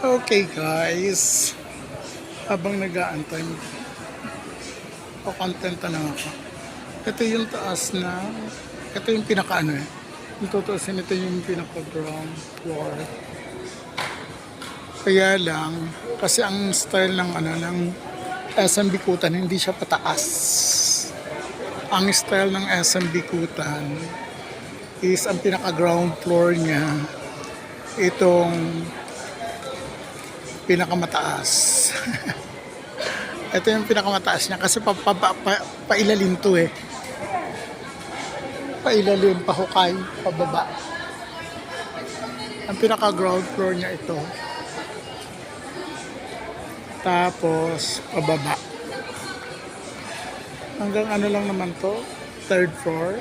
Okay guys, habang nag-aantay, kontenta na ako. Ito yung taas na, ito yung pinaka ano eh. Kung tutuusin, ito yung pinaka ground floor. Kaya lang, kasi ang style ng ano ng SM Bikutan, hindi siya pataas. Ang style ng SM Bikutan is ang pinaka ground floor niya itong pinakamataas. Ito yung pinakamataas niya kasi pailalim to eh. Pailalim, pahukay, pababa. Ang pinaka ground floor niya ito. Tapos pababa. Hanggang ano lang naman to, third floor.